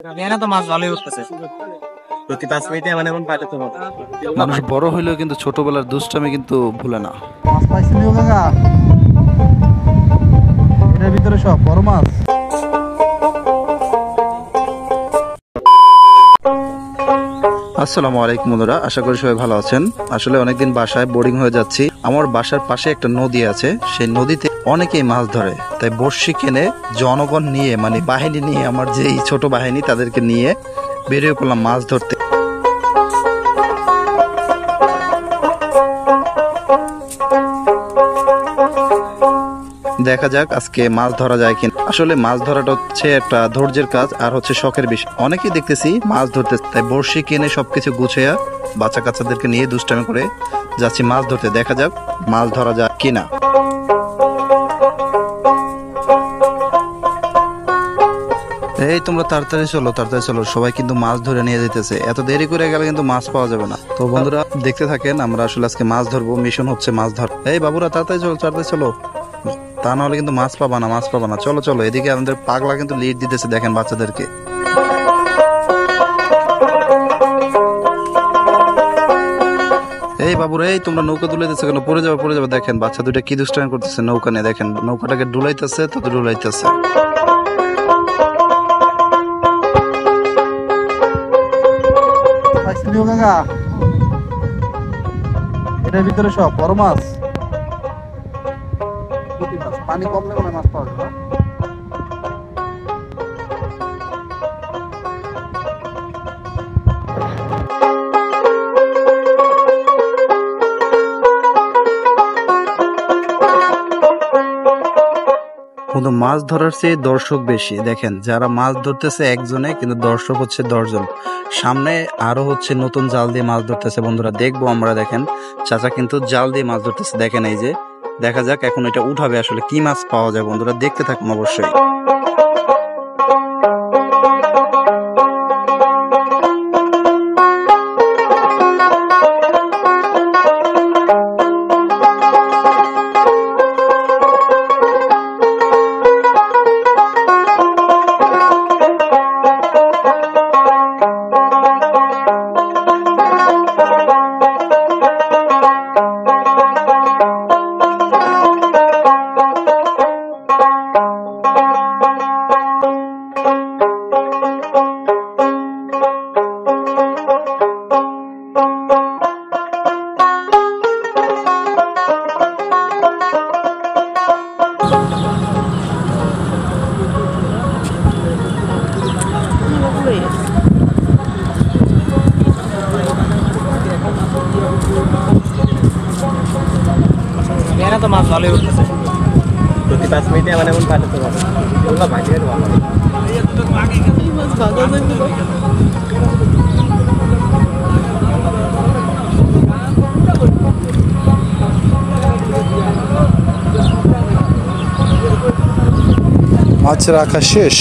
এখানে তো মাছ ভালোই উঠতেছে প্রতি 5 মিনিটে মানে এমন পাইলে তো হবে। মানুষ বড় হইলেও কিন্তু ছোটবেলার দুষ্টামি কিন্তু ভুলে না। মাছ পাইছিলি কাকা? এটার ভিতরে সব বড় মাছ। আসসালামু আলাইকুম বন্ধুরা, আশা করি সবাই ভালো আছেন। আসলে অনেকদিন বাসায় বোরিং হয়ে যাচ্ছি। আমার বাসার পাশে একটা নদী আছে, সেই নদীতে অনেকেই মাছ ধরে। তাই বড়শি কিনে জনগণ নিয়ে মানে বাহিনী নিয়ে, আমার যেই ছোট বাহিনী তাদেরকে নিয়ে বেরিয়ে পড়লাম মাছ ধরতে। দেখা যাক আজকে মাছ ধরা যায় কিনা। আসলে মাছ ধরাটা হচ্ছে একটা ধৈর্যের কাজ আর হচ্ছে শখের বিষয়। অনেকেই দেখতেছি মাছ ধরতে, তাই বড়শি কিনে সবকিছু গুছিয়ে বাচ্চা কাচ্চাদেরকে নিয়ে দুষ্টামি করে যাচ্ছি মাছ ধরতে। দেখা যাক মাছ ধরা যায় কিনা। এই তোমরা তাড়াতাড়ি চলো, তাড়াতাড়ি চলো, সবাই কিন্তু মাছ ধরে নিয়ে যেতেছে। এত দেরি করে গেলে কিন্তু মাছ পাওয়া যাবে না। তো বন্ধুরা দেখতে থাকেন, আমরা আসলে আজকে মাছ ধরবো। মিশন হচ্ছে মাছ ধর। এই বাবুরা তাড়াতাড়ি চলো, তাড়াতাড়ি চলো, তা নাহলে কিন্তু মাছ পাবা না, মাছ পাবা না। চলো চলো, এদিকে আমাদের পাগলা কিন্তু লিড দিতেছে, দেখেন বাচ্চাদেরকে। এই বাবুরা, এই তোমরা নৌকা দুলাইতেছে কেন? পড়ে যাবে, পড়ে যাবে। দেখেন বাচ্চা দুইটা কি দুষ্টামি করতেছে নৌকা নিয়ে। দেখেন নৌকাটাকে ডুলাইতেছে, তো ডুলাইতেছে। পাইছিলি কাকা? এটার ভিতরে সব বড় মাছ। পানি কমলে মনে মাছ পাওয়া যাবে। কিন্তু মাছ ধরার চেয়ে দর্শক বেশি। দেখেন যারা মাছ ধরতেছে একজনে, কিন্তু দর্শক হচ্ছে 10 জন। সামনে আরো হচ্ছে নতুন জাল দিয়ে মাছ ধরতেছে বন্ধুরা, দেখবো আমরা। দেখেন চাচা কিন্তু জাল দিয়ে মাছ ধরতেছে। দেখেন এই যে, দেখা যাক এখন এটা উঠাবে, আসলে কি মাছ পাওয়া যায়। বন্ধুরা দেখতে থাকুন অবশ্যই। এখানে তো মাছ ভালোই উঠতেছে প্রতি 5 মিনিটে মানে এমন পাইলে তো হবে। ওগুলো ভাজিয়ে ভালো। মাছ রাখা শেষ।